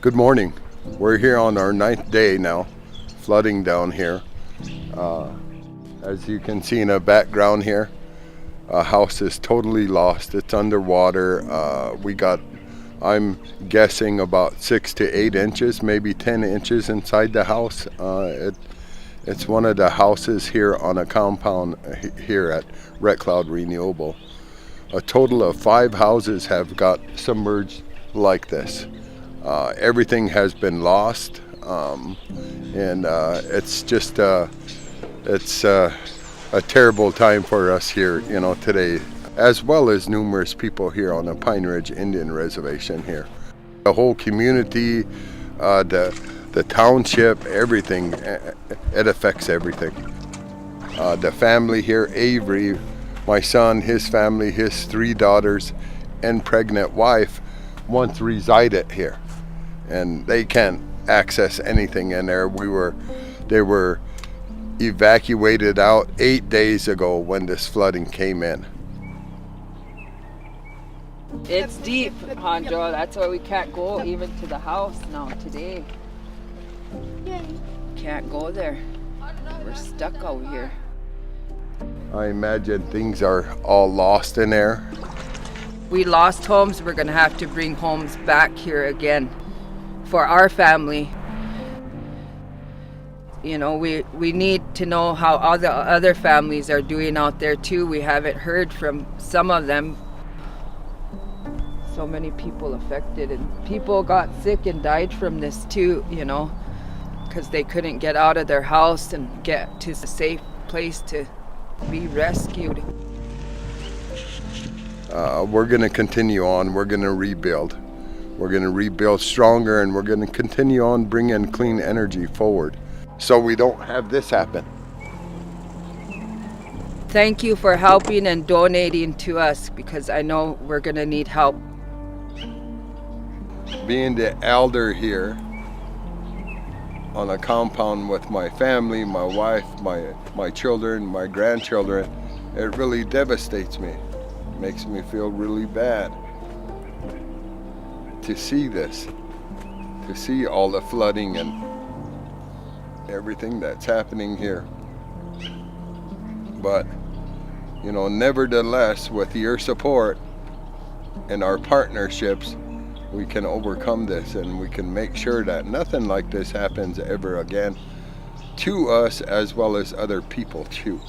Good morning. We're here on our 9th day now, flooding down here. As you can see in the background here, a house is totally lost. It's underwater. I'm guessing about 6 to 8 inches, maybe 10 inches inside the house. It's one of the houses here on a compound here at Red Cloud Renewable. A total of 5 houses have got submerged like this. Everything has been lost, and it's just it's a terrible time for us here, today, as well as numerous people here on the Pine Ridge Indian Reservation here. The whole community, the township, everything, it affects everything. The family here, Avery, my son, his family, his 3 daughters, and pregnant wife once resided here, and they can't access anything in there. They were evacuated out 8 days ago when this flooding came in. It's deep, Honjo. That's why we can't go even to the house now today. Can't go there. We're stuck out here. I imagine things are all lost in there. We lost homes. We're going to have to bring homes back here again for our family. We need to know how other families are doing out there too. We haven't heard from some of them. So many people affected, and people got sick and died from this too, because they couldn't get out of their house and get to a safe place to be rescued. We're going to continue on. We're going to rebuild. We're going to rebuild stronger, and we're going to continue on bringing clean energy forward so we don't have this happen. Thank you for helping and donating to us, because I know we're going to need help. Being the elder here on a compound with my family, my wife, my children, my grandchildren, it really devastates me. Makes me feel really bad to see this, to see all the flooding and everything that's happening here. But, nevertheless, with your support and our partnerships, we can overcome this, and we can make sure that nothing like this happens ever again to us, as well as other people too.